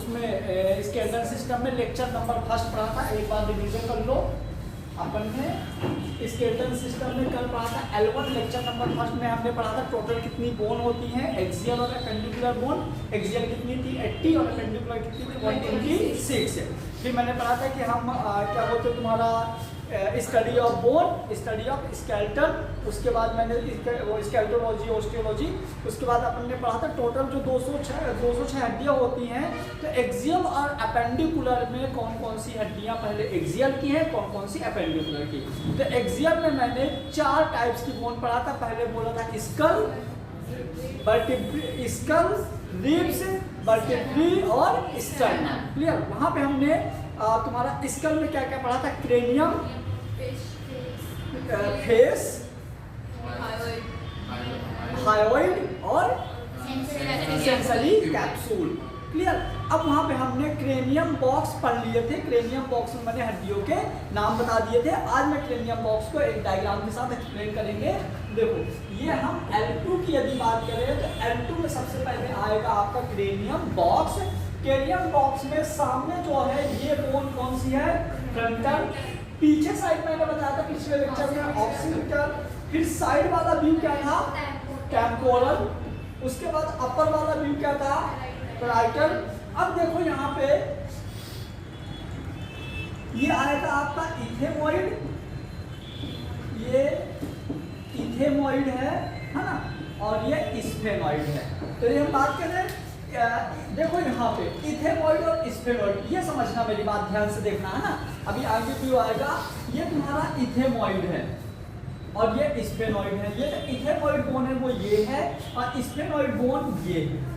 उसमें skeletal system में lecture number 1 पढ़ा था, एक बार रिवीजन कर लो। अपन ने स्केलेटल सिस्टम में कल पढ़ा था L1 लेक्चर नंबर 1 में हमने पढ़ा था टोटल कितनी बोन होती हैं, एक्सियल और एपेंडिकुलर बोन। एक्सियल कितनी थी 80 और एपेंडिकुलर कितनी थी 126। फिर मैंने पढ़ा था कि हम क्या बोलते हैं तुम्हारा study of bone, study of skeletal, उसके बाद मैंने वो स्केलेटोलॉजी, ऑस्टियोलॉजी, उसके बाद अपन ने पढ़ा था टोटल जो 206 हड्डियाँ होती हैं, तो एक्सियल और एपेंडिकुलर में कौन कौन सी हड्डियाँ पहले एक्सियल की हैं, कौन कौन सी एपेंडिकुलर की। तो एक्सियल में मैंने 4 टाइप्स की बोन पढ़ा था। पहले बोला था स्कल, स्कल, रिब्स, वर्टेब्री और स्टर्नम। क्लियर। वहाँ पे हमने तुम्हारा स्कल में क्या क्या पढ़ा था, क्रेनियम, फेस, हायोइड और सेंसरी कैप्सूल। क्लियर। अब वहाँ पे हमने क्रेनियम बॉक्स पढ़ लिए थे। क्रेनियम बॉक्स में मैंने हड्डियों के नाम बता दिए थे। आज मैं क्रेनियम बॉक्स को एक डायग्राम के साथ एक्सप्लेन करेंगे। देखो ये हम L2 की यदि बात करें तो L2 में सबसे पहले आएगा आपका क्रेनियम बॉक्स। क्रेनियम बॉक्स में सामने जो है ये बोन कौन सी है, फ्रंटल। पीछे साइड मैंने बताया था पिछले लेक्चर में ऑक्सीपिटल। फिर साइड वाला व्यू क्या था, टेम्पोरल। उसके बाद अपर वाला व्यू क्या था, पैराइटल। अब देखो यहाँ पे ये आएगा आपका इथेमोइड, ये इथेमोइड है ना, और ये स्फेनोइड है। तो ये हम बात कर रहे हैं, देखो यहाँ पे इथेमोइड और स्फेनोइड, ये समझना मेरी बात ध्यान से देखना है ना। अभी आगे व्यू आएगा, ये तुम्हारा इथेमोइड है और ये स्फेनोइड है। ये इथेमोइड बोन है वो ये है, और स्फेनोइड बोन ये है।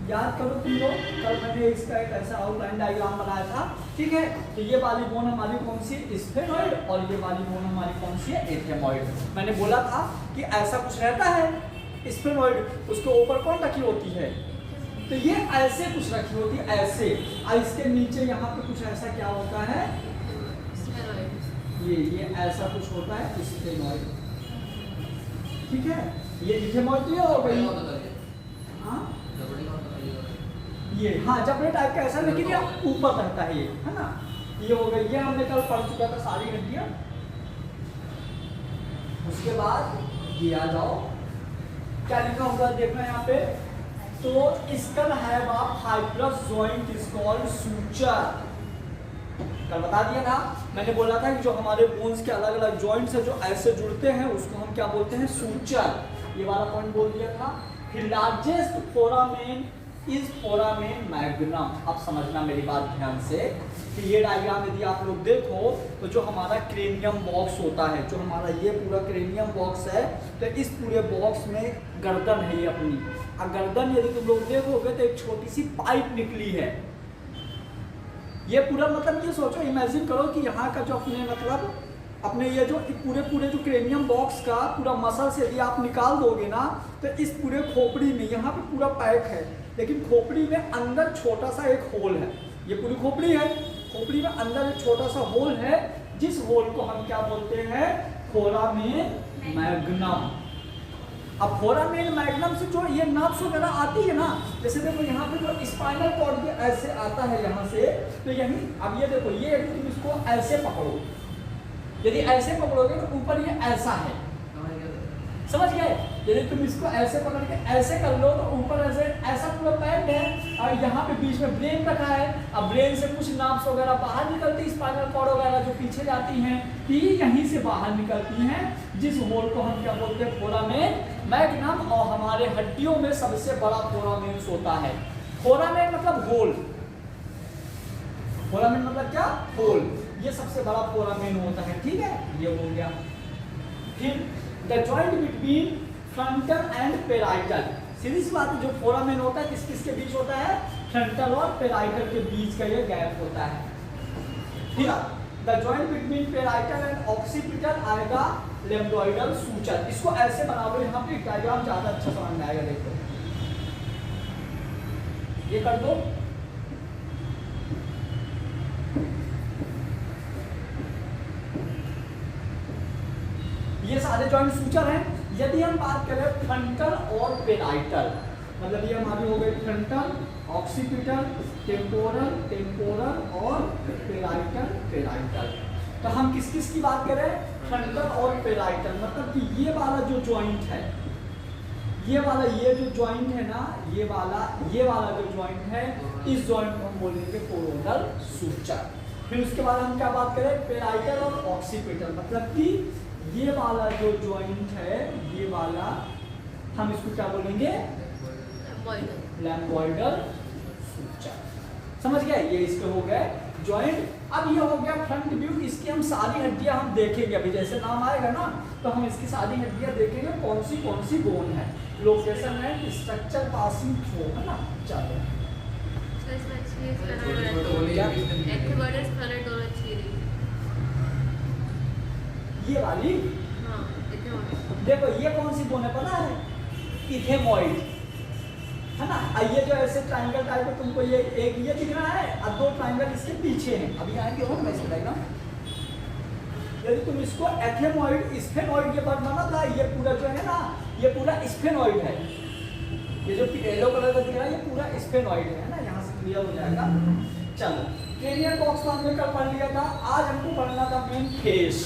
याद करो तुम लोग, कल मैंने इसका एक ऐसा आउटलाइन डायग्राम बनाया था, ठीक है। तो ये वाली बोन हमारी कौन सी है, स्फेनोइड, और ये वाली बोन हमारी कौन सी है, इथेमोइड। मैंने बोला था कि ऐसा कुछ रहता है स्फेनोइड, उसके ऊपर कौन रखी होती है, तो ये ऐसे कुछ रखी होती है, ऐसे। और इसके नीचे यहाँ पे कुछ ऐसा क्या होता है, ये ऐसा कुछ होता है स्फेनोइड, ठीक है। ये इथेमोइड ये हो गई, हाँ ये, हाँ जबड़े टाइप का ऐसा, लेकिन ये ऊपर रहता है, ये है ना। ये हो गई, ये हमने कल पढ़ चुका था सारी हड्डियां। उसके बाद ये आ जाओ, क्या लिखा होगा देखना यहाँ पे, तो skull have a fibrous joint is called suture. कल बता दिया था, मैंने बोला था कि जो हमारे बोन्स के अलग अलग जॉइंट्स है जो ऐसे जुड़ते हैं उसको हम क्या बोलते हैं, सूचर। ये वाला पॉइंट बोल दिया था। फिर largest foramen is foramen magnum. अब समझना मेरी बात ध्यान से कि ये डायग्राम यदि आप लोग देखो तो जो हमारा क्रेनियम बॉक्स होता है, जो हमारा ये पूरा क्रेनियम बॉक्स है, तो इस पूरे बॉक्स में गर्दन है ये अपनी। और गर्दन यदि तुम लोग देखोगे तो एक छोटी सी पाइप निकली है। ये पूरा मतलब ये सोचो, इमेजिन करो कि यहाँ का जो अपने मतलब अपने ये जो पूरे जो क्रेनियम बॉक्स का पूरा मसल से यदि आप निकाल दोगे ना, तो इस पूरे खोपड़ी में यहाँ पे पूरा पैक है, लेकिन खोपड़ी में अंदर छोटा सा एक होल है। ये पूरी खोपड़ी है, खोपड़ी में अंदर एक छोटा सा होल है, जिस होल को हम क्या बोलते हैं, फोरामेन मैग्नम। अब फोरामेन मैग्नम से जो ये नर्व्स वगैरह आती है ना, जैसे देखो यहाँ पे जो स्पाइनल कॉर्ड भी ऐसे आता है यहाँ से, तो यही अब ये देखो, ये यदि तुम इसको ऐसे पकड़ो, यदि ऐसे पकड़ोगे तो ऊपर ये ऐसा है, समझ गए। यदि तुम इसको ऐसे पकड़ के ऐसे कर लो तो ऊपर ऐसे ऐसा पूरा पैक्ड है, और यहाँ पे बीच में ब्रेन रखा है। अब ब्रेन से कुछ नर्व्स वगैरह बाहर निकलती है, स्पाइनल कॉर्ड वगैरह जो पीछे जाती हैं, ये यहीं से बाहर निकलती हैं, जिस होल को हम क्या बोलते हैं, फोरामेन मैग्नम। और हमारे हड्डियों में सबसे बड़ा फोरामेन होता है। फोरामेन मतलब होल, फोरामेन मतलब क्या, होल। ये सबसे बड़ा फोरामेन होता है, ठीक है। ये हो गया। फिर the joint between frontal and parietal. सीधी सी बात है, जो फोरामेन होता है किस किस के बीच होता है, फ्रंटल और पेराइटल के बीच का ये गैप होता है। फिर the joint between parietal and occipital आएगा लेम्बोइडल सूचर। इसको ऐसे बना दो, यहाँ पे डायग्राम ज्यादा अच्छा समझ में आएगा। देखो ये कर दो, ये सारे जॉइंट सूचर हैं। यदि हम बात करें फ्रंटल और पेराइटल, मतलब ये हमारी हो गई फ्रंटल, ऑक्सीपिटल, टेम्पोरल टेम्पोरल और पेराइटल पेराइटल। तो हम किस किस की बात करें, फ्रंटल और पेराइटल, मतलब कि ये वाला जो जॉइंट है, ये वाला ये जो जॉइंट है ना, ये वाला जो जॉइंट है, इस जॉइंट को हम बोलेंगे कोरोनल सूचक। फिर उसके बाद हम क्या बात करें, पेराइटल और ऑक्सीपिटल, मतलब कि ये वाला जो जॉइंट है, ये वाला हम इसको क्या बोलेंगे, लैम्बॉइडल सूचक। समझ गए, ये इसके हो गए जॉइंट। अब ये हो गया फ्रंट व्यू, इसकी हम सारी हड्डियां हम देखेंगे, अभी जैसे नाम आएगा ना तो हम इसकी सारी हड्डियां देखेंगे कौन सी बोन है, लोकेशन है, स्ट्रक्चर, पासिंग थ्रू, है ना। चलो ये वाली देखो, ये कौन सी बोन है पता है, इथेमॉइड, है ना। ये जो ऐसे ट्रायंगल टाइप है, तुमको ये एक ये दिख रहा है और दो ट्रायंगल इसके पीछे हैं, अभी आएंगे और मैं इसको डायग्राम। यदि तुम इसको एथेमॉइड स्फेनॉइड ये बनाना था, ये पूरा जो है ना, ये पूरा स्फेनॉइड है, ये जो येलो कलर का दिख रहा है ये पूरा स्फेनॉइड है ना, यहाँ से क्लियर हो जाएगा। चलो क्रेनियल बॉक्स तो हमने कल पढ़ लिया था, आज हमको पढ़ना था मेन फेस।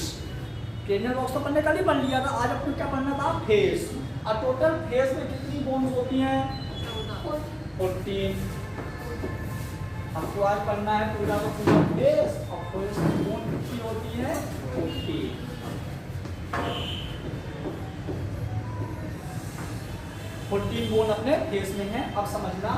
क्रेनियल बॉक्स तो पढ़ने कल ही पढ़ लिया था, आज हमको क्या पढ़ना था, फेस। और टोटल फेस में कितनी बोन्स होती हैं, 14। हमको आज पढ़ना है पूरा का पूरा फेस, और फेस की बोन कितनी होती है, 14। 14 बोन अपने फेस में है। अब समझना,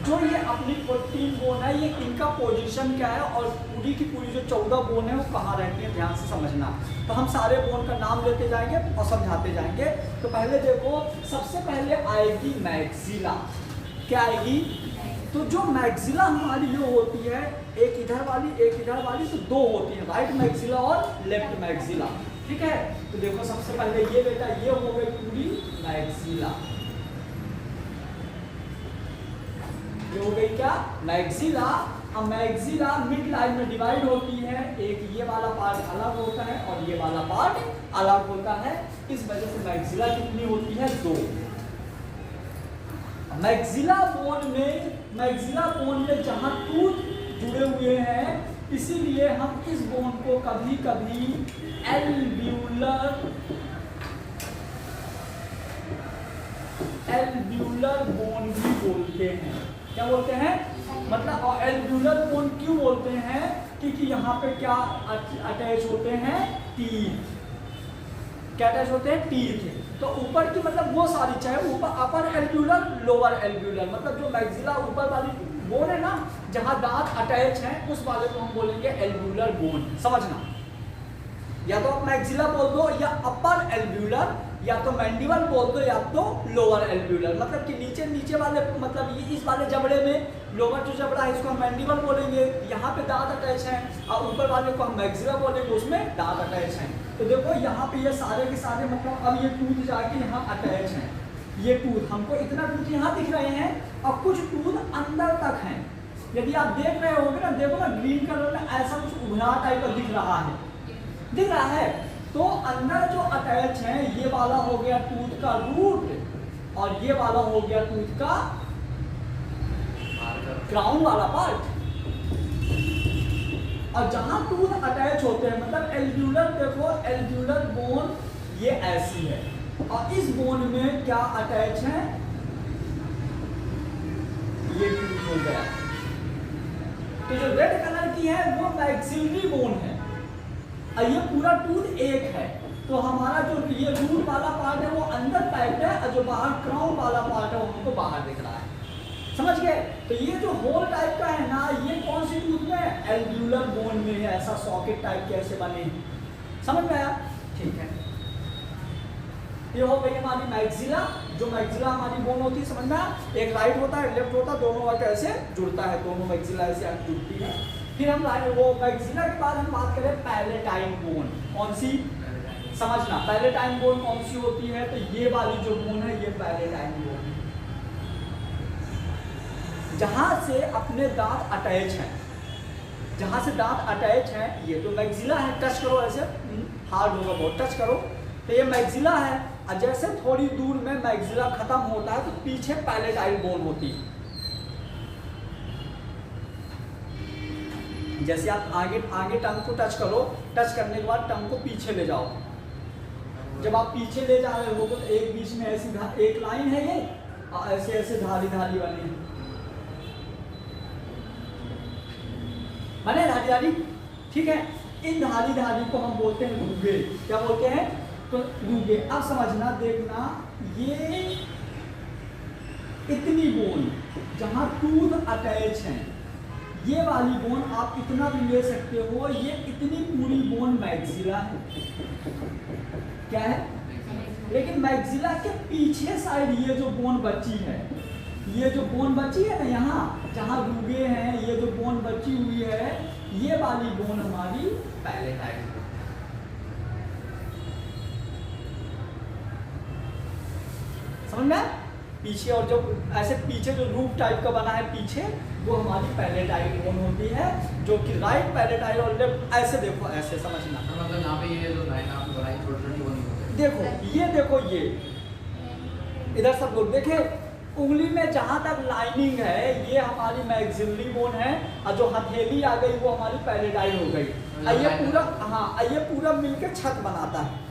जो ये अपनी 14 बोन है, ये इनका पोजीशन क्या है और पूरी की पूरी जो 14 बोन है वो कहाँ रहती है, ध्यान से समझना। तो हम सारे बोन का नाम लेते जाएंगे और समझाते जाएंगे। तो पहले देखो, सबसे पहले आएगी मैक्सिला। क्या आएगी, तो जो मैक्सिला हमारी जो होती है, एक इधर वाली तो दो होती है, राइट मैक्सिला और लेफ्ट मैक्सिला, ठीक है। तो देखो सबसे पहले ये बेटा, ये हो गई पूरी मैक्सिला, ये हो गई क्या, मैक्सिला। अब मैक्सिला मिड लाइन में डिवाइड होती है, एक ये वाला पार्ट अलग होता है और ये वाला पार्ट अलग होता है, इस वजह से मैक्सिला कितनी होती है, 2। मैक्सिला बोन में जहां टूथ जुड़े हुए हैं, इसीलिए हम इस बोन को कभी कभी एल्व्यूलर बोन भी बोलते हैं। क्या बोलते हैं, मतलब और एल्व्यूलर बोन क्यों बोलते हैं, क्योंकि यहाँ पे क्या अटैच होते हैं, टीथ। क्या अटैच होते हैं, टीथ। तो ऊपर की मतलब वो सारी, चाहे ऊपर अपर एल्व्यूलर लोअर एल्व्यूलर, मतलब जो मैक्सिला ऊपर वाली बोन है ना, जहां दांत अटैच हैं, उस वाले को हम बोलेंगे एल्व्यूलर बोन। समझना, या तो आप मैक्सिला बोल दो, या अपर एल्व्यूलर, या तो मैंडिबल बोल दो, या तो लोअर एल्व्यूलर। मतलब कि नीचे वाले, मतलब ये इस वाले जबड़े में लोअर जो जबड़ा है इसको हम मैंडिबल बोलेंगे, यहाँ पे दांत अटैच हैं, और ऊपर वाले को हम मैक्सिला बोलेंगे, उसमें दांत अटैच हैं। तो देखो यहाँ पे ये सारे के सारे, मतलब अब ये टूथ जाके यहाँ अटैच हैं, ये टूथ हमको इतना टूथ यहाँ दिख रहे हैं, और कुछ टूथ अंदर तक हैं। यदि आप देख रहे होगे ना, देखो ना ग्रीन कलर में ऐसा कुछ उभरा टाइप का दिख रहा है, तो अंदर जो अटैच है, ये वाला हो गया टूथ का रूट, और ये वाला हो गया टूथ का क्राउन वाला पार्ट। और जहां टूथ अटैच होते हैं, मतलब एल्व्यूलर, देखो एल्व्यूलर बोन ये ऐसी है, और इस बोन में क्या अटैच है, ये टूथ हो गया। तो जो रेड कलर की है वो मैक्सिलरी बोन है, और ये पूरा टूथ एक है। तो हमारा जो ये रूट वाला पार्ट है वो अंदर पैक्ड है, और जो बाहर क्राउन वाला पार्ट है वो हमको बाहर दिख रहा है। समझ गए। तो ये जो होल टाइप का है ना, ये कौन सी टूथ में है, एल्व्यूलर बोन में है। ऐसा सॉकेट टाइप कैसे बने, समझ में आया, ठीक है। ये हो गई हमारी मैक्सिला। जो मैक्सिला हमारी बोन होती है, समझ में आया, एक राइट होता है, लेफ्ट होता है, दोनों का ऐसे जुड़ता है, दोनों मैक्सिला ऐसे जुड़ती है। फिर हम वो मैक्सिला के बाद हम बात करें पैलेटाइन बोन। कौन सी, समझना, पैलेटाइन बोन कौन सी होती है, तो ये वाली जो बोन है ये पैलेटाइन बोन है, जहां से अपने दांत अटैच हैं, जहां से दांत अटैच हैं, ये तो मैक्सिला है। टच करो, ऐसे हार्ड होगा बहुत, टच करो। तो ये मैक्सिला है, और जैसे थोड़ी दूर में मैक्सिला खत्म होता है तो पीछे पैलेटाइन बोन होती है। जैसे आप आगे आगे टंग को टच करो, टच करने के बाद टंग को पीछे ले जाओ। जब आप पीछे ले जा रहे हो तो एक बीच में ऐसी एक लाइन है ये, और ऐसे ऐसे धारी धारी बनी है, बने धारी धारी, ठीक है। इन धारी धारी को हम बोलते हैं रूगे। क्या बोलते हैं? तो रूगे। अब समझना, देखना, ये इतनी बोन जहां टूथ अटैच है, ये वाली बोन आप इतना भी ले सकते हो, ये इतनी पूरी बोन मैक्सिला है। क्या है? लेकिन मैक्सिला के पीछे साइड ये जो बोन बची है, ये जो बोन बची है ना, यहाँ जहाँ रूगे हैं, ये जो बोन बची हुई है, ये वाली बोन हमारी पैलेटाइड। समझ में? पीछे और जो ऐसे पीछे जो रूफ टाइप का बना है पीछे, वो हमारी पैलेटाइड बोन होती है, जो कि राइट पैलेटाइड और लेफ्ट। ऐसे देखो, ऐसे समझना, मतलब यहाँ पे ये जो लाइन आपने बनाई छोटी-छोटी बनी हुई है। देखो ये, देखो ये, इधर सब लोग देखे, उंगली में जहां तक लाइनिंग है ये हमारी मैक्सिलरी बोन है, और जो हथेली आ गई वो हमारी पैलेटाइड हो गई। ये पूरा, हाँ, ये पूरा मिलकर छत बनाता है,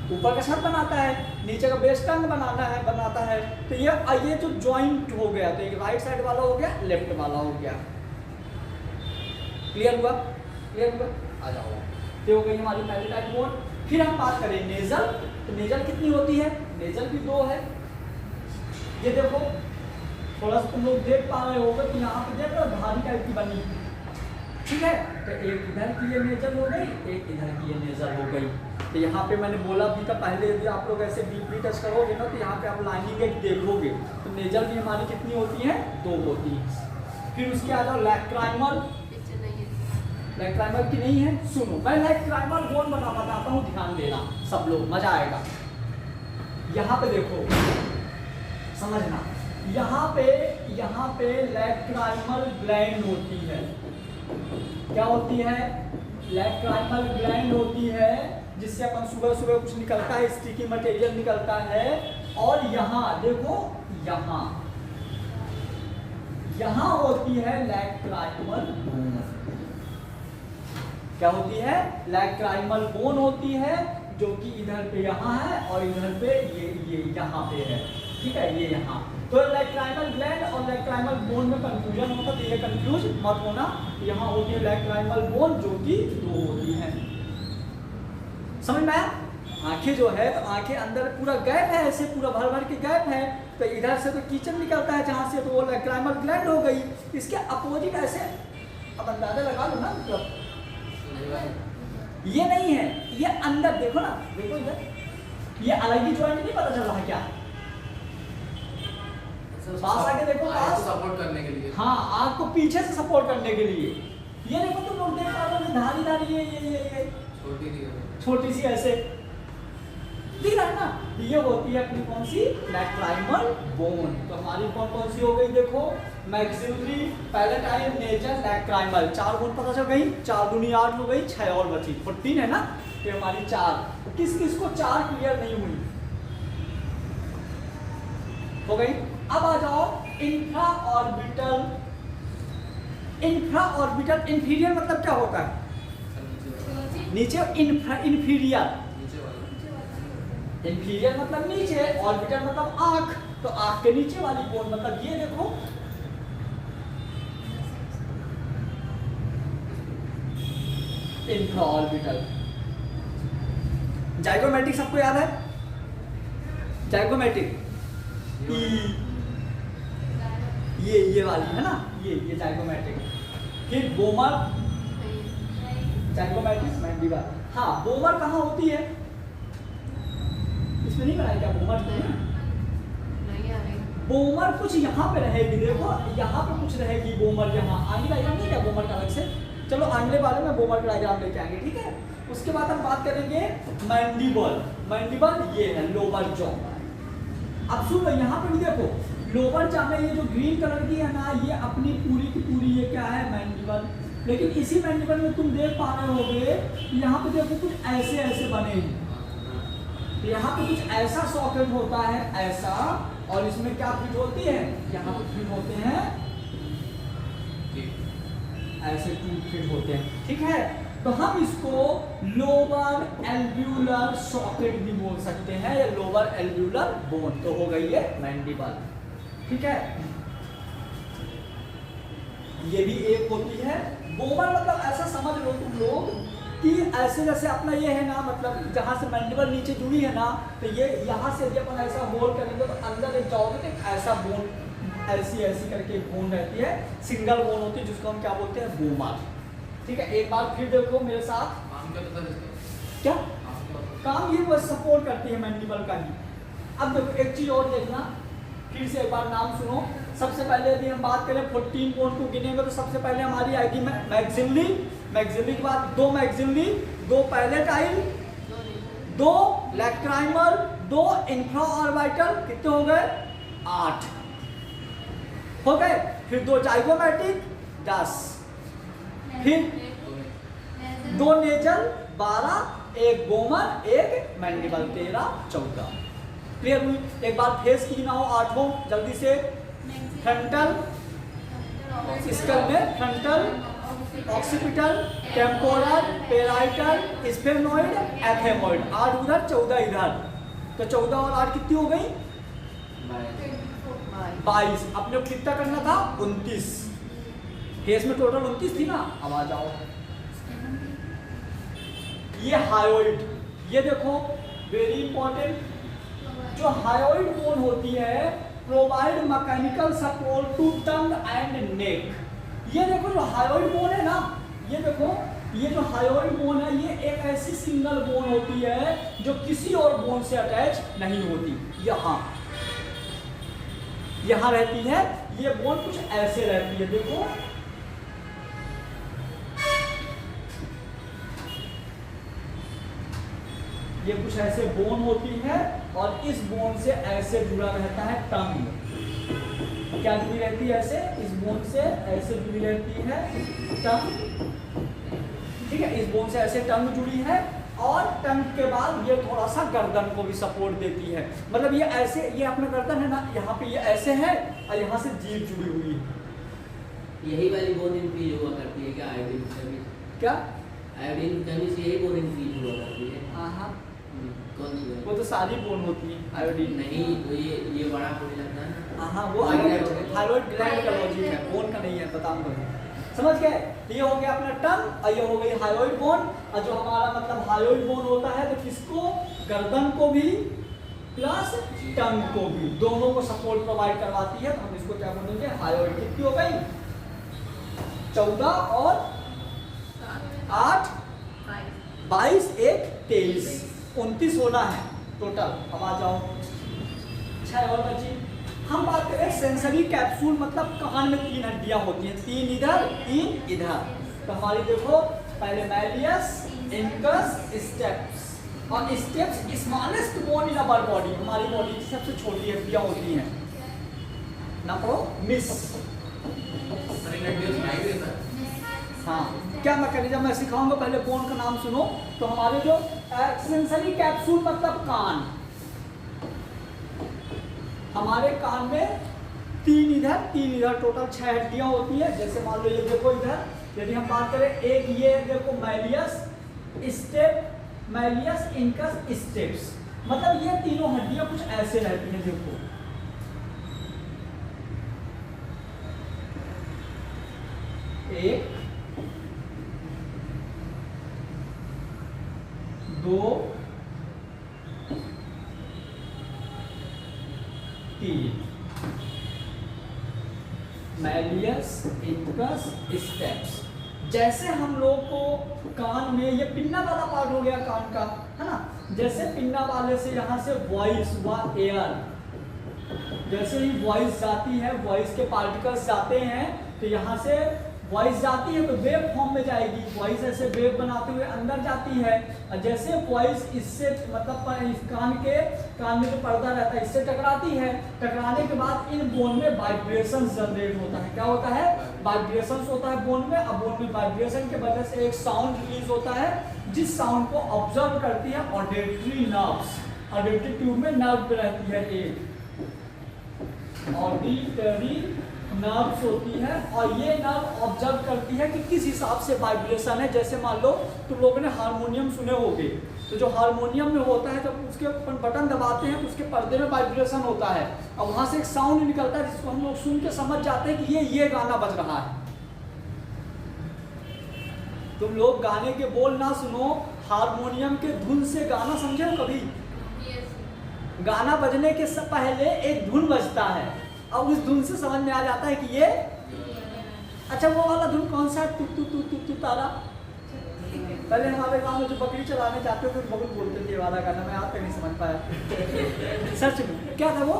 ऊपर का छत बनाता है, नीचे का बेस टंग बनाता है। तो ये जो जॉइंट हो गया, तो एक राइट साइड वाला हो गया, लेफ्ट वाला हो गया। क्लियर हुआ? क्लियर हुआ? आ जाओ, ये हो गई हमारी पैलेटाइड बोन। फिर हम बात करें नेजल। तो नेजल कितनी होती है? नेजल भी 2 है। ये देखो, थोड़ा सा तुम लोग देख पा रहे होगे कि यहाँ पे देखो धारी टाइप की बनी, ठीक है। तो एक इधर की ये नेजल हो गई, एक इधर की ये नेजल हो गई। तो यहाँ पे मैंने बोला भी था पहले, यदि आप लोग ऐसे डीपली टच करोगे ना, तो यहाँ पे आप लाइनिंग एक देखोगे, तो नेजल भी हमारी कितनी होती है? 2 होती है। फिर उसके आ जाओ लैक्राइमल। लैक्राइमल की नहीं है? सुनो, मैं लैक्राइमल बोन बताता हूँ, ध्यान देना सब लोग, मजा आएगा। यहाँ पे देखो, समझना, यहाँ पे लैक्राइमल ग्लैंड होती है। क्या होती है? लैक्राइमल ग्लैंड होती है, जिससे अपन सुबह सुबह कुछ निकलता है, स्टिकी मटेरियल निकलता है। और यहाँ देखो, यहाँ होती है लैक्राइमल बोन। क्या होती है? लैक्राइमल बोन होती है, जो कि इधर पे यहाँ है और इधर पे ये यहाँ पे है, ठीक है, ये यहाँ। तो लैक्राइमल ग्लैंड और लैक्राइमल बोन में कंफ्यूजन होता है, तो ये कंफ्यूज मत होना। यहाँ होती है लैक्राइमल बोन, जो कि 2 होती है। समझ में आया? आंखें जो है, तो आंखें अंदर पूरा गैप है, ऐसे पूरा भर भर के गैप है, तो इधर से तो कीचन निकलता है जहाँ से, तो वो लैक्राइमल ग्लैंड हो गई। इसके अपोजिट ऐसे अब अंदाजा लगा लो ना, मतलब ये नहीं है, ये अंदर देखो ना, देखो इधर, ये अलग ही जॉइंट नहीं पता चल रहा क्या? पास आके देखो, पास सपोर्ट करने के लिए, हाँ, आँख को पीछे से सपोर्ट करने के लिए। ये देखो, तुम लोग देख पा रहे हो, धारी धारी ये छोटी सी ऐसे दिख रहा है ना, ये होती है अपनी कौन सी? Lacrimal bone. तो हमारी कौन सी हो गई? देखो, मैक्सिलरी, पैलेटाइड, नेजल, लैक्राइमल, 4 बोन पता चल गई। 4 दूनी 8 हो गई, 6 और बची, 14 है ना, ये हमारी 4। किस किस को 4 क्लियर नहीं हुई? हो गई। अब आ जाओ इंफ्रा ऑर्बिटल। इंफीरियर मतलब क्या होता है? नीचे। इंफीरियर मतलब नीचे, ऑर्बिटल मतलब आंख, तो आंख के नीचे वाली बोन, मतलब ये देखो, इंफ्रा ऑर्बिटल। जाइगोमेट्रिक सबको याद है? जाइगोमेट्रिक ये वाली है ना, ये जाइगोमेट्रिक। फिर बोमर, जाइगोमेट्रिक मैंडिबल। हाँ, बोमर कहाँ होती है? इसमें नहीं बनाई क्या बोमर? नहीं आ रही। बोमर कुछ यहाँ पे रहेगी, देखो यहाँ पे कुछ रहेगी बोमर, यहाँ आगे डायग्राम नहीं क्या बोमर का अलग से? चलो अगले बारे में बोमर का डायग्राम लेके आएंगे, ठीक है। उसके बाद हम बात करेंगे मैंडिबल, ये है लोअर जॉ। अब सुनो, यहाँ पे भी देखो, लोअर जॉ में ये जो ग्रीन कलर की है ना, ये अपनी पूरी की पूरी ये क्या है? मैंडिबल। लेकिन इसी मैंडिबल में तुम देख पा रहे होगे, यहाँ पे देखो कुछ ऐसे ऐसे बने हैं, यहाँ पे कुछ ऐसा सॉकेट होता है, ऐसा, और इसमें क्या फिट होती है? यहाँ पे फिट होते हैं ऐसे ट्यूब फिट होते हैं, ठीक है। तो हम इसको लोअर एल्व्यूलर सॉकेट भी बोल सकते हैं या लोअर एल्व्यूलर बोन। तो हो गई ये मैंडिबल, ठीक है। ये भी एक होती है बोमन, मतलब ऐसा समझ लो तुम लोग कि ऐसे जैसे अपना ये है ना, मतलब जहाँ से मैंडिबल नीचे जुड़ी है ना, तो ये यहाँ से यदि अपन ऐसा होल करेंगे तो अंदर एक जाओगे तो एक ऐसा बोन, ऐसी ऐसी करके एक बोन रहती है, सिंगल बोन होती है जिसको हम क्या बोलते हैं, बोमन, ठीक है। एक बार फिर देखो मेरे साथ, क्या काम ये बस सपोर्ट करती है मैंडिबल का ही। अब देखो एक चीज और देखना, फिर से एक बार नाम सुनो। सबसे पहले यदि हम बात करें 14 बोन को गिनेंगे तो सबसे पहले हमारी आएगी मैक्सिलरी, मैक्सिलरी के बाद 2 मैक्सिलरी, 2 पैलेटाइल, 2 लैक्राइमर, 2 इंफ्राऑर्बिटल, कितने हो गए, 8 हो गए। फिर 2 जाइगोमैटिक, 10, फिर 2 नेजल, 12, 1 बोमन, 1 मैंडिबल, 13, 14। क्लियर हुई। एक बार फेस की ना हो 8 जल्दी से। फ्रंटल, स्कल में frontal, occipital, temporal, parietal, sphenoid, ethmoid, 8 उधर 14 इधर, तो 14 और 8 कितनी हो गई, 22। अपने को कितना करना था, 29। फेस में टोटल 29 थी ना। अब आ जाओ ये हायोइड, ये देखो वेरी इंपॉर्टेंट, जो हायोइड बोन होती है provide mechanical support to tongue and neck. ये देखो जो हायोइड बोन है ना, ये देखो ये जो हायोइड बोन है ये एक ऐसी सिंगल बोन होती है जो किसी और बोन से अटैच नहीं होती। यहाँ रहती है, ये बोन कुछ ऐसे रहती है, देखो ये कुछ ऐसे बोन होती है और इस बोन से ऐसे जुड़ा रहता है टंग। क्या जुड़ी रहती है, ऐसे इस बोन से ऐसे जुड़ी रहती है टंग, ठीक है। इस बोन से ऐसे टंग जुड़ी है और टंग के बाद ये थोड़ा सा गर्दन को भी सपोर्ट देती है। मतलब ये ऐसे, ये अपना गर्दन है ना, यहाँ पे ये ऐसे है और यहाँ से जीभ जुड़ी हुई है। यही वाली बोन इंक्रीज हुआ करती है क्या, आयोडीन से भी? क्या आयोडीन कमी से यही बोन इंक्रीज हुआ करती है? हाँ, कौन सी है? वो तो सारी बोन होती है आयोडीन। नहीं, तो ये बड़ा होने लगता है ना। हाँ, वो थायराइड ग्लैंड का लॉजिक है, बोन का नहीं है, बताऊंगा। समझ गए। ये हो गया अपना टंग और ये हो गई हायोइड बोन। और जो हमारा मतलब हायोइड बोन होता है तो किसको, गर्दन को भी प्लस टंग को भी, दोनों को सपोर्ट प्रोवाइड करवाती है। तो हम इसको क्या बोलेंगे, हायोइड। कितनी हो गई, 14 और 8, 22, 1, 23, 29 होना है टोटल। अब आ जाओ 6 और बची। हम बात करें सेंसरी कैप्सूल, मतलब कान में 3 हड्डियां होती हैं, 3 इधर 3 इधर। तो हमारी देखो पहले मैलियस, इंकस, स्टेप्स, और steps smallest bone in our body, हमारी बॉडी की सबसे छोटी हड्डियां होती हैं ना, पढ़ो मिस। हाँ, क्या मैकेनिज्म मैं सिखाऊंगा, पहले बोन का नाम सुनो। तो हमारे जो सेंसरी कैप्सूल मतलब कान, हमारे कान में 3 इधर 3 इधर, टोटल 6 हड्डियां होती है। जैसे मान लो ये देखो इधर, यदि हम बात करें, एक ये देखो malleus, step, malleus, incus, steps, मतलब ये तीनों हड्डियां कुछ ऐसे रहती हैं। देखो एक, 2, 3, मैलियस, इंकस, स्टेप्स। जैसे हम लोग को कान में, ये पिन्ना वाला पार्ट हो गया कान का, है ना। जैसे पिन्ना वाले से यहाँ से वॉइस व एयर, जैसे ही वॉइस जाती है, वॉइस के पार्टिकल्स जाते हैं, तो यहाँ से वॉइस जाती है तो वेव फॉर्म में जाएगी, वॉइस ऐसे वेव बनाते हुए अंदर जाती है। और जैसे वॉइस इससे मतलब इस कान में जो पर्दा रहता है इससे टकराती है, टकराने के बाद इन बोन में वाइब्रेशन जनरेट होता है। क्या होता है, वाइब्रेशन होता है बोन में। अब बोन में वाइब्रेशन के वजह से एक साउंड रिलीज होता है, जिस साउंड को ऑब्जर्व करती है ऑडिटरी नर्व्स। ऑडिटरी ट्यूब में नर्व रहती है एक, ऑडिटरी नर्व्स होती है और ये नर्व ऑब्जर्व करती है कि किस हिसाब से वाइब्रेशन है। जैसे मान लो तुम लोगों ने हारमोनियम सुने होंगे, तो जो हारमोनियम में होता है जब उसके अपन बटन दबाते हैं तो उसके पर्दे में वाइब्रेशन होता है और वहां से एक साउंड निकलता है जिसको हम लोग सुन के समझ जाते हैं कि ये गाना बज रहा है। तुम लोग गाने के बोल ना सुनो, हारमोनियम के धुन से गाना समझे हो कभी? गाना बजने के सब पहले एक धुन बजता है और उस धुन से समझ में आ जाता है कि ये अच्छा वो वाला धुन कौन सा है? टुक टुक टुक टुक टुक तारा। पहले हमारे गांव में जो बकरी चलाने जाते थे बहुत बोलते थे वाला गाना, मैं आज तक नहीं समझ पाया सच में क्या था वो।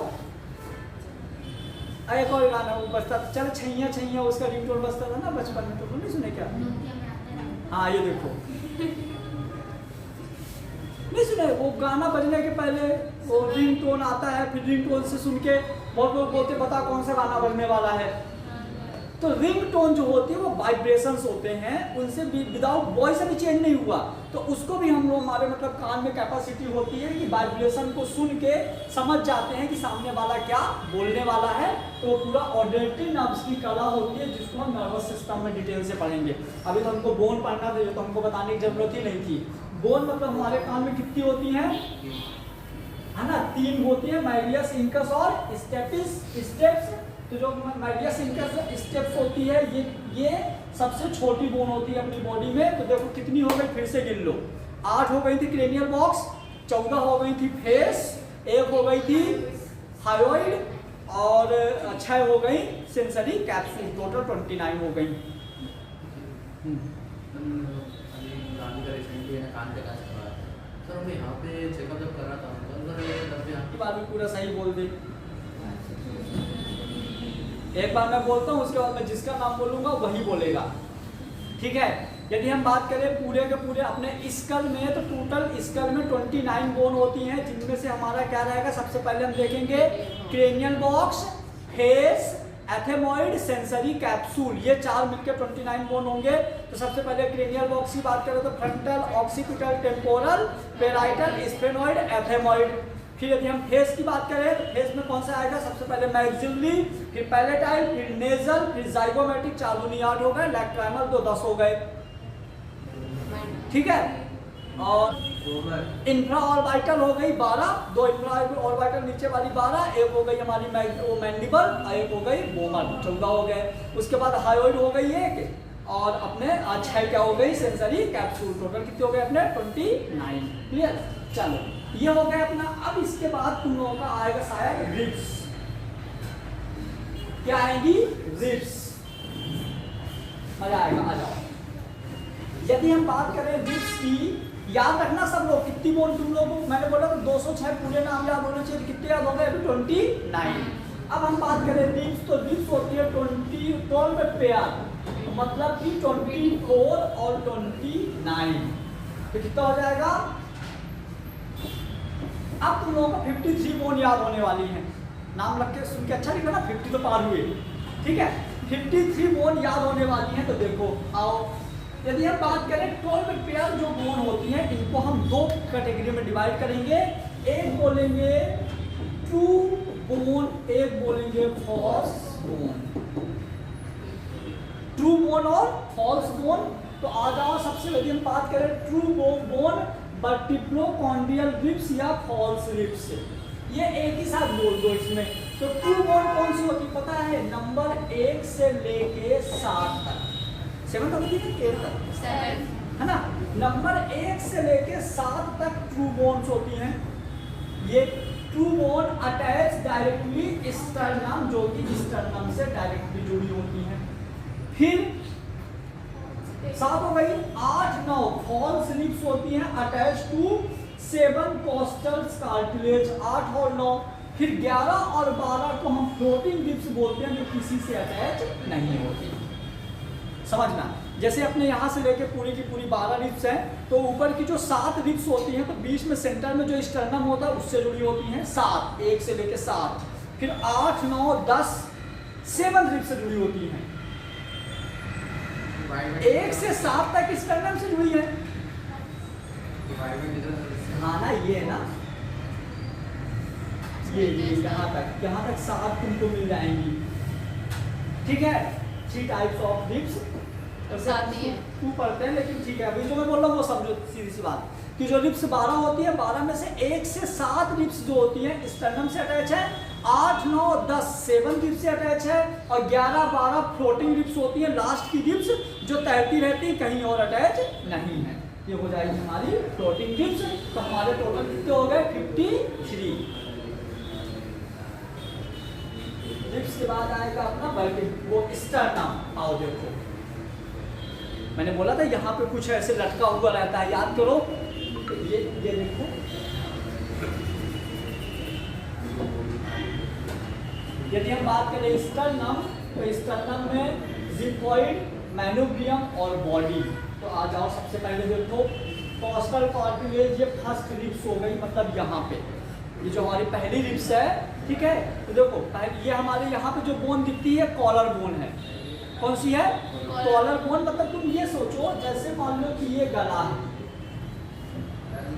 एक और गाना वो बजता था, चल छैया छैया, उसका रिंगटोन बजता था ना बचपन में, तो नहीं सुने क्या? हाँ ये देखो नहीं सुने, वो गाना बजने के पहले वो रिंगटोन आता है, फिर रिंगटोन से सुन के बहुत लोग बोलते बता कौन सा गाना बजने वाला है। तो रिंगटोन जो होती है वो वाइब्रेशंस होते हैं, उनसे विदाउट वॉइस अभी चेंज नहीं हुआ, तो उसको भी हम लोग हमारे मतलब कान में कैपेसिटी होती है कि वाइब्रेशन को सुन के समझ जाते हैं कि सामने वाला क्या बोलने वाला है। तो वो पूरा ऑडिटरी नर्व्स की कला होती है जिसको हम नर्वस सिस्टम में डिटेल से पढ़ेंगे। अभी तो हमको बोन पढ़ना था, तो हमको बताने की जरूरत ही नहीं थी। बोन मतलब हमारे कान में कितनी होती है ना? 3 होती है, माइलियस, इंकस और स्टेप्स। तो जो माइलियस, इंकस, स्टेप्स होती है ये सबसे छोटी बोन होती है अपनी बॉडी में। तो देखो कितनी हो गई, फिर से गिन लो। 8 हो गई थी क्रेनियल बॉक्स, 14 हो गई थी फेस, 1 हो गई थी थायराइड और 6 हो गई सेंसरी कैप्सूल। टोटल 29 हो गई। सर मैं यहाँ पे चेकअप जब कर रहा था तब बार में पूरा सही बोल दे। एक बार मैं बोलता हूँ, उसके बाद मैं जिसका नाम बोलूंगा वही बोलेगा, ठीक है? यदि हम बात करें पूरे के पूरे अपने स्कल में, तो टोटल स्कल में 29 बोन होती हैं, जिनमें से हमारा क्या रहेगा? सबसे पहले हम देखेंगे cranial box, face, ethmoid, sensory capsule, ये 4 मिलकर 29 बोन होंगे। तो सबसे पहले क्रेनियल बॉक्स की बात करें तो frontal, occipital, temporal, parietal, sphenoid, ethmoid. फिर यदि हम फेस की बात करें तो फेस में कौन सा आएगा? सबसे पहले मैक्सिलरी, फिर पैलेटाइल, फिर नेजल, फिर जाइगोमेटिक, 4 दूनी 8 हो गए, लैक्राइमल 2 10 हो गए, ठीक है? और इंफ्रा ऑर्बिटल हो गई 12, 2 इंफ्रा ऑर्बिटल नीचे वाली 12, 1 हो गई हमारी मैंडिबल, 1 हो गई बोमर, 14 हो गए। उसके बाद हायोइड हो गई 1 और अपने 6 क्या हो गई? Sensory capsule. टोटल कितने हो गए अपने? 29। क्लियर? चलो ये हो गया अपना। अब इसके बाद तुम लोगों का आएगा शायद रिब्स। क्या आएगी? रिब्स। मजा आएगा, आ जाओ। यदि हम बात करें रिब्स की, याद रखना सब लोग कितनी बोन तुम लोगों को मैंने बोला तो 206 पूरे नाम याद होने चाहिए। कितने याद हो गए? अभी 29। अब हम बात करें रिब्स, तो रिब्स होती है 12 में पेयर, मतलब कि 24 और 29, तो कितना हो जाएगा? अब तुम लोगों को 53 बोन याद होने वाली है। नाम रख के सुन के अच्छा लिखा ना, 50 तो पार हुए, ठीक है? 53 बोन याद होने वाली है। तो देखो आओ, यदि हम बात करें 12 पेयर जो बोन होती हैं, इनको हम 2 कैटेगरी में डिवाइड करेंगे। एक बोलेंगे ट्रू बोन, एक बोलेंगे फॉल्स बोन। ट्रू बोन और फॉल्स बोन। तो आ जाओ, सबसे यदि हम बात करें ट्रू बोन, वर्टिब्रोकॉन्ड्रियल रिब्स या फॉल्स रिब्स, ये एक ही साथ बोल दो इसमें। तो ट्रू बोन कौन सी होती पता है? नंबर 1 से लेके 7 तक, 7 तक होती है, 8 तक, 7 है ना? नंबर 1 से लेके 7 तक ट्रू बोन्स होती हैं। ये true bone attach directly sternum, जो कि स्टर्नम से डायरेक्टली जुड़ी होती हैं। फिर 7 हो गई। 8 9 फॉल्स रिब्स होती हैं अटैच टू 7 कोस्टल्स कार्टिलेज, 8 और 9। फिर 11 और 12 को हम फ्लोटिंग रिब्स बोलते हैं, जो किसी से अटैच नहीं होती। समझना, जैसे अपने यहाँ से लेके पूरी की पूरी 12 रिब्स हैं, तो ऊपर की जो 7 रिब्स होती हैं, तो बीच में सेंटर में जो स्टर्नम होता है उससे जुड़ी होती हैं 7, 1 से लेके 7। फिर 8 9 10 7 रिब्स से जुड़ी होती हैं। 1 से 7 तक स्टर्नम से जुड़ी है। हाँ ना, ये है ना, ये यहाँ तक 7 तुमको मिल जाएंगी। ठीक है, 3 टाइप्स ऑफ लिप्स आती है। 2 पढ़ते हैं, लेकिन ठीक है, अभी जो मैं बोल रहा हूँ वो समझो सीधी सी बात कि जो लिप्स 12 होती है, 12 में से 1 से 7 लिप्स जो होती हैं स्टर्नम से अटैच है, 8, 9, 10 7 लिप्स से अटैच है, और 11, 12 फ्लोटिंग लिप्स होती हैं, लास्ट की लिप्स जो तैरती रहती है, कहीं और अटैच नहीं है। ये हो जाएगी हमारी फ्लोटिंग लिप्स। तो हमारे टोटल कितने हो गए? 53 लिप्स के बाद आएगा अपना वो स्टर्नम। आओ देखो, मैंने बोला था यहाँ पे कुछ ऐसे लटका हुआ रहता है, याद करो। ये देखो, यदि हम बात करें स्टर्नम, तो स्टर्नम में जिफॉइड, मैनुब्रियम और बॉडी। तो आ जाओ, सबसे पहले देखो कॉस्टल कार्टिलेज, ये फर्स्ट लिप्स हो गई, मतलब यहाँ पे ये जो हमारी पहली लिप्स है, ठीक है। तो देखो ये हमारे यहाँ पे जो बोन दिखती है कॉलर बोन है। कौन सी है? Collar bone. मतलब तुम ये सोचो, जैसे मान लो कि ये गला है,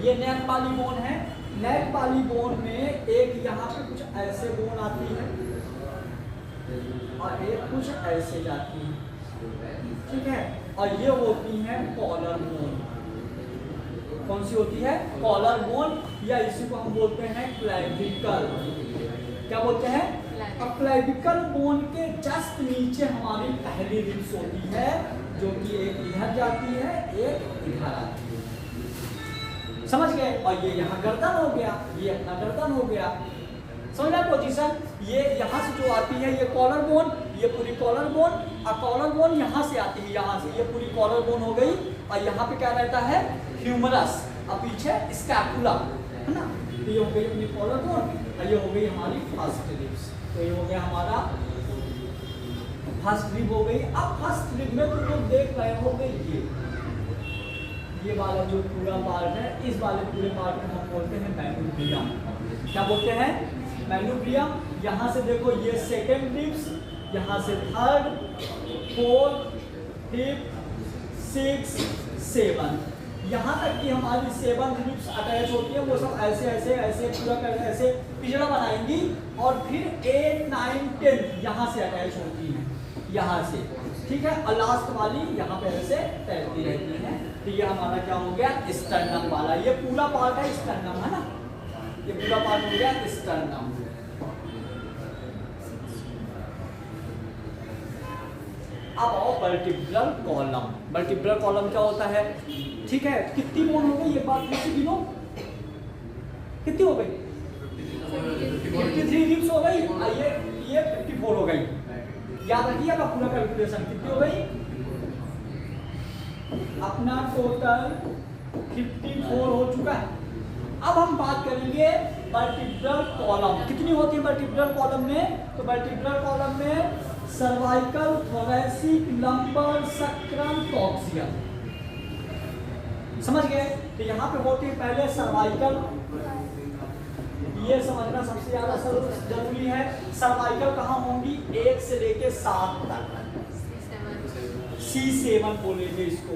ये नेक वाली बोन है, नेक वाली बोन में एक यहाँ पे कुछ ऐसे बोन आती है और एक कुछ ऐसे जाती है, ठीक है। और ये होती है कॉलर बोन। कौन सी होती है? कॉलर बोन, या इसी को हम बोलते हैं क्लेविकल। क्या बोलते हैं? अब क्लेविकल बोन के जस्ट नीचे हमारी पहली लिप्स होती है, जो कि एक इधर जाती है, एक इधर आती है। समझ गए? और ये यहाँ गर्दन हो गया, ये अपना गर्दन हो गया। समझना पोजीशन? ये यहाँ से जो आती है ये कॉलर बोन, ये पूरी कॉलर बोन, और कॉलर बोन यहाँ से आती है, यहाँ से ये पूरी कॉलर बोन हो गई। और यहाँ पे क्या रहता है? ह्यूमरस, और पीछे स्कैपुला, है ना। तो ये हो गई अपनी कॉलर बोन, और ये हो गई हमारी फर्स्ट लिप्स। तो ये हो गया हमारा फर्स्ट लिप हो गई। अब फर्स्ट लिप में तुम लोग देख रहे हो ये वाला जो पूरा पार्ट है, इस वाले पूरे पार्ट को हम बोलते हैं मैनुब्रियम। क्या बोलते हैं? मैनुब्रियम। यहाँ से देखो ये सेकेंड लिप्स, यहाँ से थर्ड, फोर्थ, फिफ्थ, 6, 7, यहाँ तक कि हमारी 7 लिप्स अटैच होती है। वो सब ऐसे ऐसे ऐसे पूरा कर ऐसे पिजड़ा बनाएंगी, और फिर 8, 9, 10 यहाँ से अटैच होती हैं, यहाँ से, ठीक है। और लास्ट वाली यहाँ पे ऐसे तैरती रहती है। तो ये हमारा क्या हो गया? स्टर्नम वाला। ये पूरा पार्ट है स्टर्नम, है ना। ये पूरा पार्ट हो गया स्टर्नम। अब आओ वर्टिब्रल कॉलम। वर्टिब्रल कॉलम क्या होता है? ठीक है, कितनी बोन हो गई? ये बात किसी गिनो, कितनी हो गई? 53 लिप्स हो गई। ये 54 हो गई। याद रखिएगा पूरा कैलकुलेशन। कितनी हो गई? अपना टोटल 54 हो चुका है। अब हम बात करेंगे वर्टिब्रल कॉलम। कितनी होती है वर्टिब्रल कॉलम में? तो वर्टिब्रल कॉलम में सर्वाइकल, थोरैसिक, लंबर, सक्राम, टॉक्सियल। समझ गए? तो यहाँ पे होती है पहले सर्वाइकल, ये समझना सबसे ज्यादा जरूरी है। सर्वाइकल कहाँ होंगी? 1 से लेके 7 तक, C7 बोलेंगे इसको।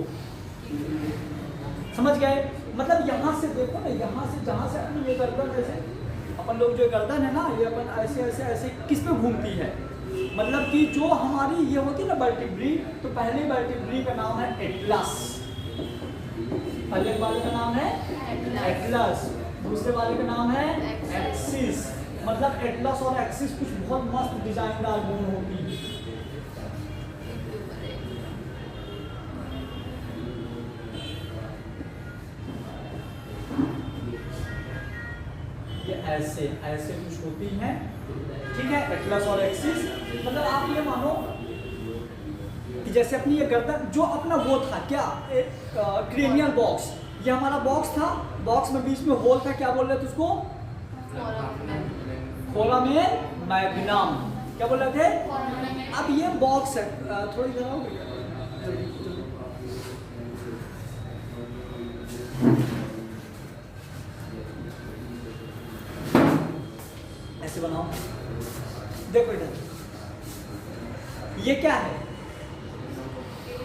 समझ गए? मतलब यहाँ से देखो ना, यहाँ से जहाँ से अपनी ये गर्दन, जैसे अपन लोग जो गर्दन है ना, ये अपन ऐसे ऐसे ऐसे किस पे घूमती है? मतलब कि जो हमारी ये होती है ना वर्टिब्री, तो पहले वर्टिब्री का नाम है एटलस। पहले वाले का नाम है एटलस, दूसरे वाले का नाम है एक्सिस। मतलब एटलस और एक्सिस कुछ बहुत मस्त डिजाइनदार बोन होती है। ये ऐसे ऐसे कुछ होती हैं, ठीक है, एटलस और एक्सिस। मतलब आप ये मानो कि जैसे अपनी ये गर्दन, जो अपना वो था क्या, क्रेनियल बॉक्स, ये हमारा बॉक्स था, बॉक्स में बीच में होल था, क्या बोल रहे थे उसको? Foramen magnum. क्या बोल रहे थे? अब ये बॉक्स है, थोड़ी जरा हो गई, ऐसे बनाओ। देखो इधर, ये क्या है?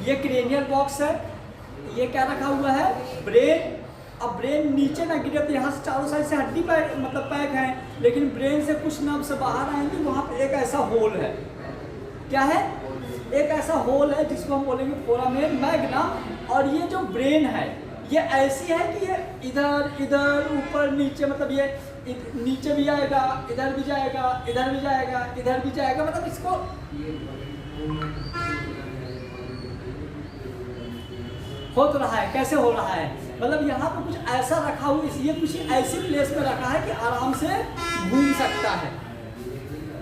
ये क्रेनियल बॉक्स है। ये क्या रखा हुआ है? ब्रेन। अब ब्रेन नीचे ना गिरे, तो यहाँ से चारों साइड से हड्डी पैक, मतलब पैक है, लेकिन ब्रेन से कुछ नर्व से बाहर आएंगे, वहाँ पे एक ऐसा होल है, क्या है? एक ऐसा होल है जिसको हम बोलेंगे फोरामेन मैग्नम। और ये जो ब्रेन है ये ऐसी है कि ये इधर इधर ऊपर नीचे, मतलब ये नीचे भी जाएगा, इधर भी जाएगा, इधर भी जाएगा, इधर भी जाएगा, मतलब इसको हो तो रहा है। कैसे हो रहा है? मतलब यहाँ पे कुछ ऐसा रखा हुआ, इसलिए कुछ ऐसी प्लेस में रखा है कि आराम से घूम सकता है।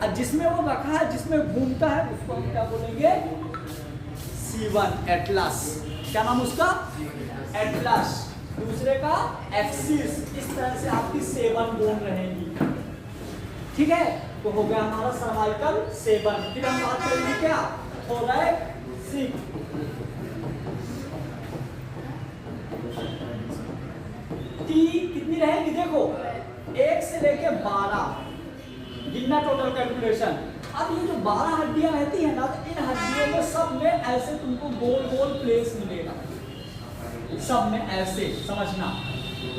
और जिसमें वो रखा है, जिसमें घूमता है, उसको हम क्या बोलेंगे? C1 Atlas. क्या नाम उसका? एटलस। दूसरे का एक्सिस। इस तरह से आपकी 7 बोन रहेंगी। ठीक है, तो हो गया हमारा सर्वाइकल 7। फिर हम बात करेंगे क्या? थोरैक्सिक। कितनी रहेंगी? देखो 1 से लेके 12 गिनना, टोटल कैलकुलेशन। अब ये जो 12 हड्डियां रहती है ना, तो इन हड्डियों में सब में ऐसे तुमको गोल गोल प्लेस मिलेगा, सब में ऐसे, समझना।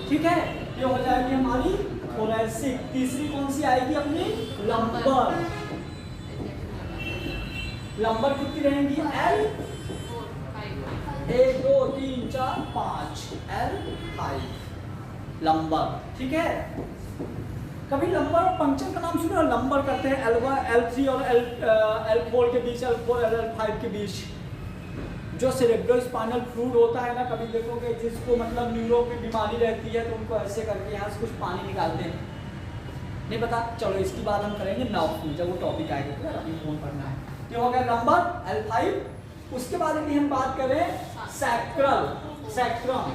ठीक है, ये हो जाएगी हमारी थोरैसिक। तीसरी कौन सी आएगी अपनी? लंबर। लंबर कितनी रहेंगी? L 1 2 3 4 5 L5 lumbar. ठीक है, कभी लंबर और पंक्चर का नाम सुना? लंबर करते हैं L1 L3 और L4 के बीच, L4 L5 के बीच जो सेरेब्रोस्पाइनल फ्लूइड होता है ना, कभी देखोगे जिसको मतलब न्यूरो की बीमारी रहती है तो उनको ऐसे करके यहाँ से कुछ पानी निकालते हैं। नहीं पता? चलो इसकी बात हम करेंगे नाउ, जब वो टॉपिक आएगा तो अभी फोन पढ़ना है। तो हो गया नंबर L5। उसके बाद यदि हम बात करें सैक्रल, सैक्रम,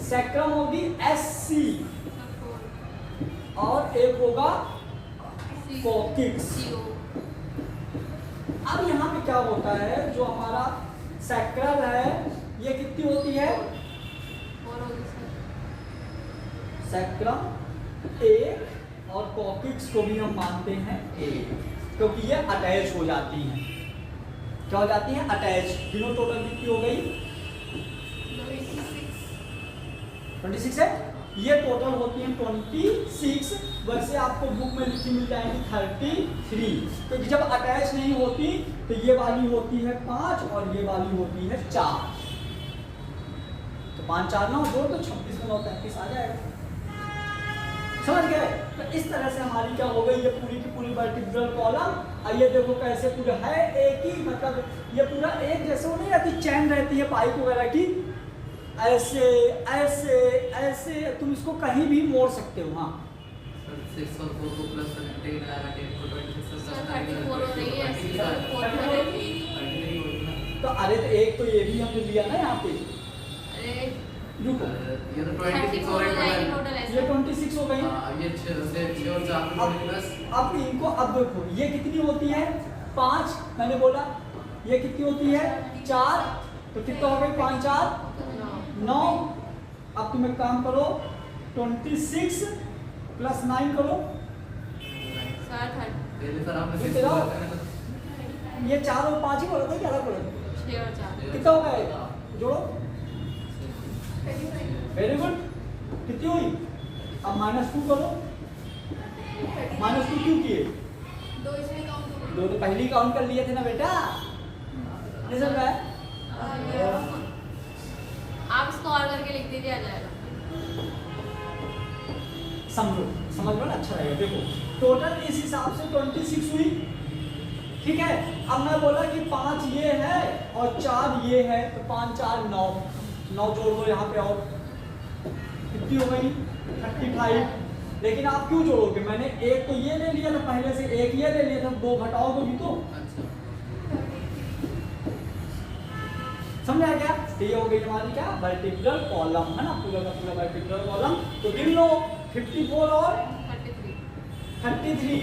सैक्रम होगी SC और एक होगा कोकिक्स। अब यहाँ पे क्या होता है, जो हमारा सैक्रल है ये कितनी होती है? सैक्रम 1 और कोकिक्स को भी हम मानते हैं 1, क्योंकि ये अटैच हो जाती हैं। क्या हो जाती हैं? अटैच। तीनों टोटल कितनी हो गई? 26 है। ये टोटल होती है 26। वैसे आपको बुक में लिखी मिल जाएगी 33, क्योंकि जब अटैच नहीं होती तो ये वाली होती है 5 और ये वाली होती है 4। तो 5 4 9 2 तो 26 में 9 33 आ जाएगा। समझ गए? तो इस तरह से हमारी क्या हो गई? ये पूरी की पूरी वर्टिब्रल कॉलम। आइए देखो कैसे पूरा है, एक ही, मतलब ये पूरा एक जैसे वो नहीं रहती, चैन रहती है पाइप वगैरह की, ऐसे ऐसे ऐसे तुम इसको कहीं भी मोड़ सकते हो। हाँ, 6 और 4 को प्लस करके 10 आएगा, 10 को 26 से सर 34 हो रही है, तो अरे तो एक तो ये भी हमने लिया ना यहाँ पे। अरे रुको, ये तो 26 हो रहा है टोटल ऐसे। ये 26 हो गई। हां, ये 6 से 6 और 4 को प्लस। अब इनको अब देखो ये कितनी होती है? 5 मैंने बोला। ये कितनी होती है? 4। तो कितना हो गई? 5 4 9। अब तुम एक काम करो, 26 प्लस 9 करो। पहले सर आपने 6 कितना? बोला था। ये 4 और 5 ही बोला था, क्या बोला? 6 और 4 कितना हो गया? जोड़ो। Very good. कितनी हुई? अब -2 करो। -2 क्यों किए? 2 इसमें काउंट हो 2 तो पहले काउंट कर लिए थे ना बेटा, नहीं समझ रहा है? आप इसको और करके लिख दीजिए, आ जाएगा। समझो, समझ लो ना, अच्छा रहेगा। देखो टोटल इस हिसाब से 26 हुई। ठीक है, अब मैं बोला कि 5 ये है और 4 ये है, तो 5 4 9 9 जोड़ दो यहाँ पे, और कितनी हो गई? 35। लेकिन आप क्यों जोड़ोगे? मैंने एक तो ये ले लिया था पहले से, एक ये ले लिया था, 2 घटाओगे भी तो। अच्छा, समझ आ गया? तो ये हो गई हमारी क्या? वर्टिब्रल कॉलम है ना, पूरा का पूरा वर्टिब्रल कॉलम। तो गिन लो 54 और 33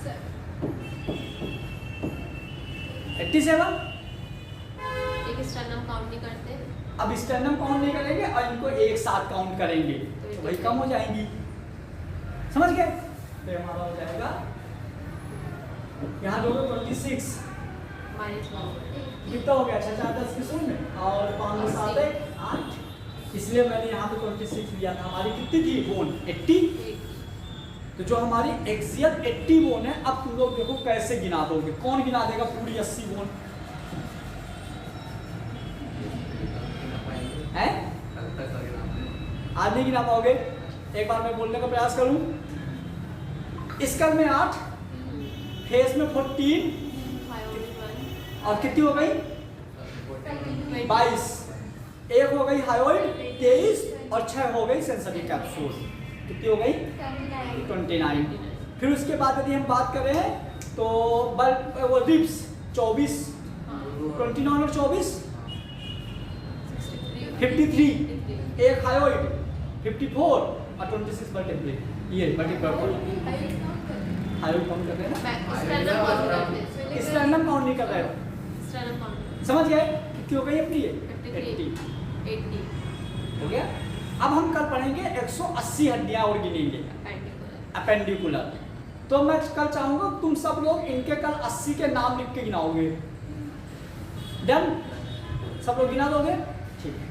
सर 87। एक स्टर्नम काउंट नहीं करते। अब स्टर्नम काउंट नहीं करेंगे और इनको एक साथ काउंट करेंगे तो भाई कम हो जाएंगी। समझ गए? तो हमारा हो जाएगा यहाँ जो 26 -1 कितना हो गया? 6 4 10 की शून्य और 5 7 1 8। इसलिए मैंने यहाँ पे 26 लिया था। हमारी कितनी थी बोन? 80। तो जो हमारी एक्सियल 80 बोन है, अब तुम लोग देखो कैसे गिना दोगे, कौन गिना देगा पूरी 80 बोन है? आज नहीं गिना पाओगे। एक बार मैं बोलने का प्रयास करूं, स्कल में 8, फेस में 14 और कितनी हो गई 22, एक हो गई हायोइड 23 और 6 हो गई सेंसरी कैप्सूल, कितनी हो गई 29। फिर उसके बाद यदि हम बात करें तो वो रिब्स 24, 29 और 24 53, एक हायोइड 54 और 26 वर्टेब्रे, ये वर्टिब्रल कॉलम हायोइड काउंट कर रहे हैं ना, स्टर्नम काउंट नहीं कर रहे हो, समझ गए? कितनी हो गई अपनी ये 80 हो गया। अब हम कल पढ़ेंगे 180 हड्डियां और गिनेंगे अपेंडिकुलर। तो मैं कल चाहूंगा तुम सब लोग इनके कल 80 के नाम लिख के गिनाओगे। डन? सब लोग गिना दोगे? ठीक है।